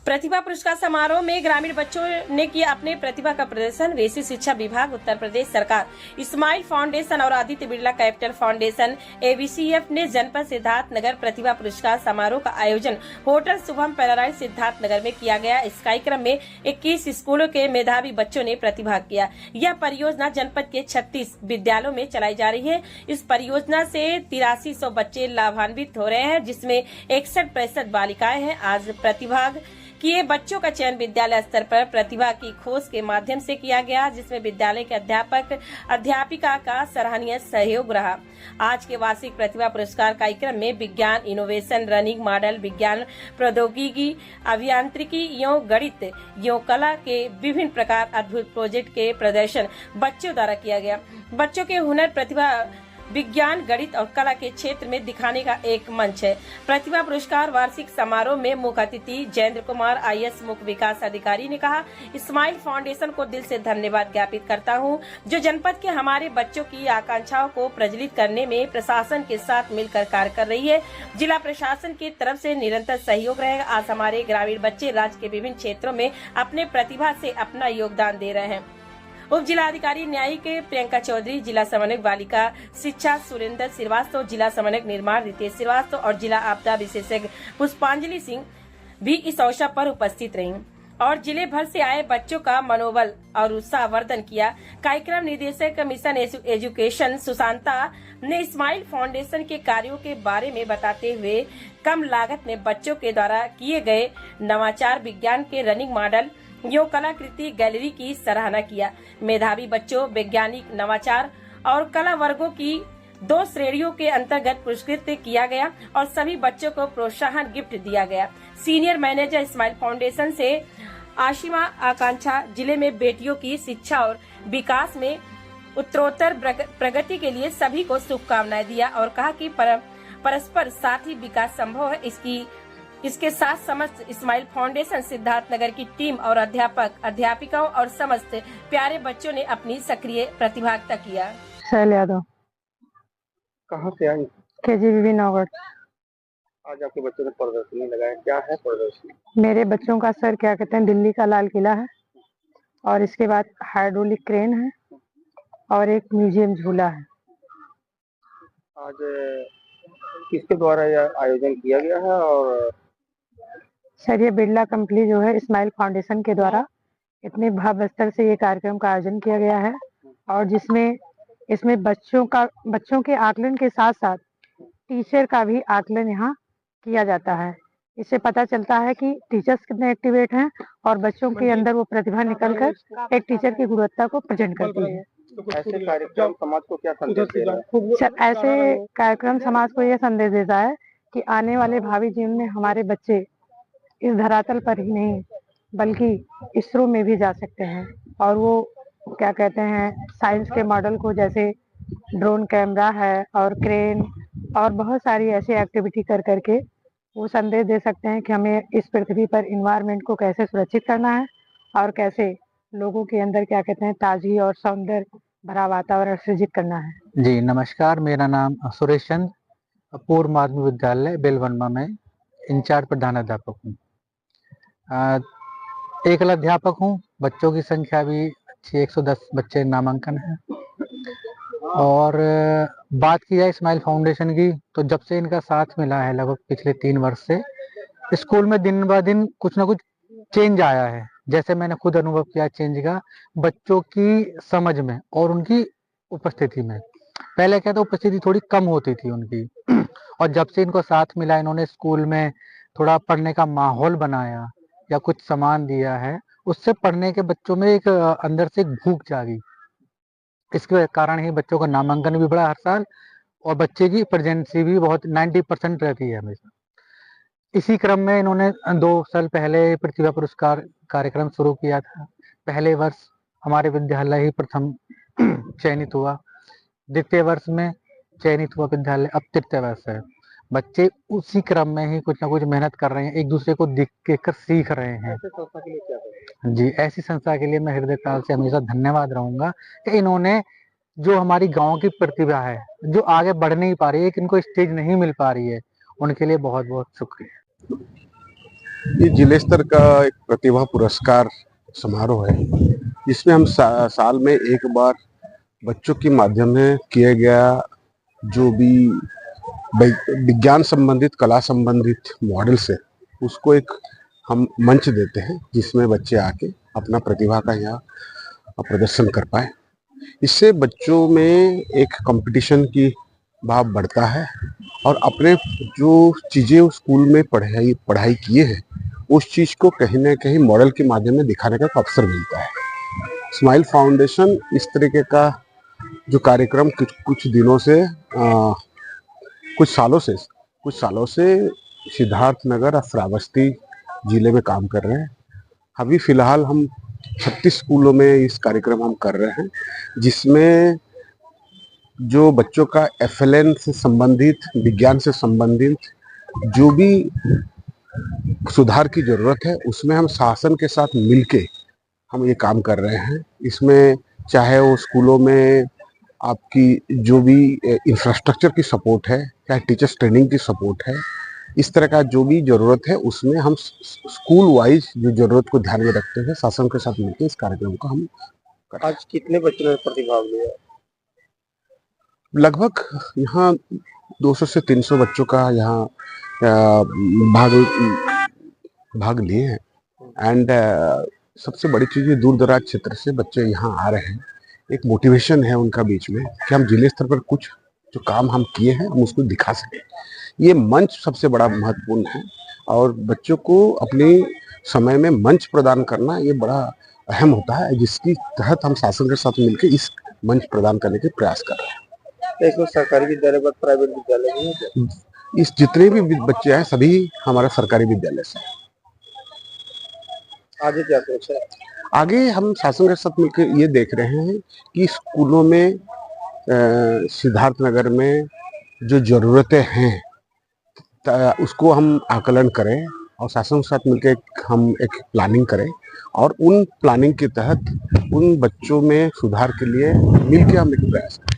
प्रतिभा पुरस्कार समारोह में ग्रामीण बच्चों ने किया अपने प्रतिभा का प्रदर्शन। रेसी शिक्षा विभाग, उत्तर प्रदेश सरकार, इस्माइल फाउंडेशन और Aditya Birla capital foundation ABCF ने जनपद सिद्धार्थनगर प्रतिभा पुरस्कार समारोह का आयोजन होटल शुभम पैराडाइज सिद्धार्थनगर में किया गया। इस कार्यक्रम में 21 स्कूलों के मेधावी बच्चों ने प्रतिभाग किया। यह परियोजना जनपद के 36 विद्यालयों में चलाई जा रही है। इस परियोजना से 8300 बच्चे लाभान्वित हो रहे हैं, जिसमें 61% बालिकाएं हैं। आज प्रतिभाग किए बच्चों का चयन विद्यालय स्तर पर प्रतिभा की खोज के माध्यम से किया गया, जिसमें विद्यालय के अध्यापक अध्यापिका का सराहनीय सहयोग रहा। आज के वार्षिक प्रतिभा पुरस्कार कार्यक्रम में विज्ञान, इनोवेशन, रनिंग मॉडल, विज्ञान, प्रौद्योगिकी, अभियांत्रिकी एवं गणित एवं कला के विभिन्न प्रकार अद्भुत प्रोजेक्ट के प्रदर्शन बच्चों द्वारा किया गया। बच्चों के हुनर, प्रतिभा विज्ञान, गणित और कला के क्षेत्र में दिखाने का एक मंच है। प्रतिभा पुरस्कार वार्षिक समारोह में मुख्य अतिथि जयेंद्र कुमार IAS मुख्य विकास अधिकारी ने कहा, इस्माइल फाउंडेशन को दिल से धन्यवाद ज्ञापित करता हूं, जो जनपद के हमारे बच्चों की आकांक्षाओं को प्रज्वलित करने में प्रशासन के साथ मिलकर कार्य कर रही है। जिला प्रशासन की तरफ से निरंतर सहयोग रहेगा। आज हमारे ग्रामीण बच्चे राज्य के विभिन्न क्षेत्रों में अपने प्रतिभा से अपना योगदान दे रहे हैं। उप जिलाधिकारी न्यायिक प्रियंका चौधरी, जिला समन्वयक बालिका शिक्षा सुरेंद्र श्रीवास्तव, जिला समन्वयक निर्माण रितेश श्रीवास्तव और जिला आपदा विशेषज्ञ पुष्पांजलि सिंह भी इस अवसर पर उपस्थित रहीं और जिले भर से आए बच्चों का मनोबल और उत्साहवर्धन किया। कार्यक्रम निदेशक मिशन एजुकेशन सुशांता ने इस्माइल फाउंडेशन के कार्यों के बारे में बताते हुए कम लागत में बच्चों के द्वारा किए गए नवाचार, विज्ञान के रनिंग मॉडल यो कलाकृति गैलरी की सराहना किया। मेधावी बच्चों, वैज्ञानिक, नवाचार और कला वर्गों की 2 श्रेणियों के अंतर्गत पुरस्कृत किया गया और सभी बच्चों को प्रोत्साहन गिफ्ट दिया गया। सीनियर मैनेजर इस्माइल फाउंडेशन से आशिमा आकांक्षा, जिले में बेटियों की शिक्षा और विकास में उत्तरोत्तर प्रगति के लिए सभी को शुभकामनाएं दिया और कहा कि परस्पर साथ ही विकास संभव है। इसके साथ समस्त इस्माइल फाउंडेशन सिद्धार्थनगर की टीम और अध्यापक, अध्यापिकाओं और समस्त प्यारे बच्चों ने अपनी सक्रिय प्रतिभागिता किया। शैल यादव। कहाँ से आई? KGBB नौगढ़। आज आपके बच्चों ने प्रदर्शनी लगाया, क्या है प्रदर्शनी? मेरे बच्चों का सर क्या कहते हैं, दिल्ली का लाल किला है और इसके बाद हाइड्रोलिक क्रेन है और एक म्यूजियम झूला है। आज किसके द्वारा यह आयोजन किया गया है? और सर, ये बिरला कंपनी जो है इस्माइल फाउंडेशन के द्वारा इतने भव्य स्तर से ये कार्यक्रम का आयोजन किया गया है और इसमें बच्चों के आकलन के साथ साथ टीचर का भी आकलन यहाँ किया जाता है। इससे पता चलता है कि टीचर्स कितने एक्टिवेट हैं और बच्चों के अंदर वो प्रतिभा निकलकर एक टीचर की गुणवत्ता को प्रेजेंट करती है। ऐसे कार्यक्रम समाज को क्या संदेश दे रहा है? सर, ऐसे कार्यक्रम समाज को यह संदेश देता है कि आने वाले भावी जीवन में हमारे बच्चे इस धरातल पर ही नहीं बल्कि इसरो में भी जा सकते हैं और वो क्या कहते हैं, साइंस के मॉडल को, जैसे ड्रोन कैमरा है और क्रेन और बहुत सारी ऐसी एक्टिविटी कर करके वो संदेश दे सकते हैं कि हमें इस पृथ्वी पर इन्वायरमेंट को कैसे सुरक्षित करना है और कैसे लोगों के अंदर क्या कहते हैं, ताजगी और सौंदर्य भरा वातावरण सृजित करना है। जी नमस्कार, मेरा नाम सुरेश चंद, पूर्व माध्यमिक विद्यालय बेलवनमा में इंचार्ज प्रधानाध्यापक हूँ। एकल अध्यापक हूँ। बच्चों की संख्या भी अच्छी, 110 बच्चे नामांकन है। और बात की जाए इस्माइल फाउंडेशन की, तो जब से इनका साथ मिला है लगभग पिछले 3 वर्ष से स्कूल में दिन ब दिन कुछ ना कुछ चेंज आया है। जैसे मैंने खुद अनुभव किया चेंज का, बच्चों की समझ में और उनकी उपस्थिति में। पहले क्या था, उपस्थिति थोड़ी कम होती थी उनकी और जब से इनको साथ मिला, इन्होंने स्कूल में थोड़ा पढ़ने का माहौल बनाया या कुछ सामान दिया है, उससे पढ़ने के बच्चों में एक अंदर से एक भूख जागी। इसके कारण ही बच्चों का नामांकन भी बढ़ा हर साल और बच्चे की प्रेजेंसी भी बहुत 90% रहती है हमेशा। इसी क्रम में इन्होंने 2 साल पहले प्रतिभा पुरस्कार कार्यक्रम शुरू किया था। पहले वर्ष हमारे विद्यालय ही प्रथम चयनित हुआ, द्वितीय वर्ष में चयनित हुआ विद्यालय, अब तृतीय वर्ष है। बच्चे उसी क्रम में ही कुछ ना कुछ मेहनत कर रहे हैं, एक दूसरे को देख कर सीख रहे हैं। ऐसे संस्था के लिए क्या करें? जी, ऐसी संस्था के लिए मैं हृदय ताल से हमेशा धन्यवाद रहूंगा कि इन्होंने जो हमारी गांव की प्रतिभा है, जो आगे बढ़ नहीं पा रही है, कि इनको स्टेज नहीं मिल पा रही है, उनके लिए बहुत बहुत शुक्रिया। ये जिले स्तर का एक प्रतिभा पुरस्कार समारोह है, जिसमें हम साल में एक बार बच्चों के माध्यम से किए गया जो भी विज्ञान संबंधित, कला संबंधित मॉडल्स है, उसको एक हम मंच देते हैं, जिसमें बच्चे आके अपना प्रतिभा का यहाँ प्रदर्शन कर पाए। इससे बच्चों में एक कंपटीशन की भाव बढ़ता है और अपने जो चीजें स्कूल में पढ़ाई किए हैं, उस चीज को कहीं ना कहीं मॉडल के माध्यम में दिखाने का अवसर मिलता है। स्माइल फाउंडेशन इस तरीके का जो कार्यक्रम कुछ दिनों से कुछ सालों से सिद्धार्थनगर और श्रावस्ती जिले में काम कर रहे हैं। अभी फिलहाल हम 36 स्कूलों में इस कार्यक्रम हम कर रहे हैं, जिसमें जो बच्चों का FLN से संबंधित, विज्ञान से संबंधित जो भी सुधार की जरूरत है, उसमें हम शासन के साथ मिलके हम ये काम कर रहे हैं। इसमें चाहे वो स्कूलों में आपकी जो भी इंफ्रास्ट्रक्चर की सपोर्ट है, चाहे टीचर्स ट्रेनिंग की सपोर्ट है, इस तरह का जो भी जरूरत है, उसमें हम स्कूल वाइज जो जरूरत को ध्यान में रखते हुए शासन के साथ मिलकर इस कार्यक्रम को हम आज कितने बच्चों ने प्रतिभाग लिया? लगभग यहाँ 200 से 300 बच्चों का यहाँ भाग लिए हैं। एंड सबसे बड़ी चीज ये दूर दराज क्षेत्र से बच्चे यहाँ आ रहे हैं। एक मोटिवेशन है उनका बीच में कि हम जिले स्तर पर कुछ जो काम हम किए हैं हम उसको दिखा सकें। ये मंच सबसे बड़ा महत्वपूर्ण है और बच्चों को अपने समय में मंच प्रदान करना ये बड़ा अहम होता है, जिसकी तहत हम शासन के साथ मिलकर इस मंच प्रदान करने के प्रयास कर रहे हैं। इसमें सरकारी विद्यालय पर प्राइवेट विद्यालय भी है? इस जितने भी बच्चे हैं सभी हमारा सरकारी विद्यालय से। आगे क्या सोच है? आगे हम शासन के साथ मिलकर ये देख रहे हैं कि स्कूलों में सिद्धार्थनगर में जो जरूरतें हैं उसको हम आकलन करें और शासन के साथ मिलकर हम एक प्लानिंग करें और उन प्लानिंग के तहत उन बच्चों में सुधार के लिए मिलकर हम एक प्रयास करें।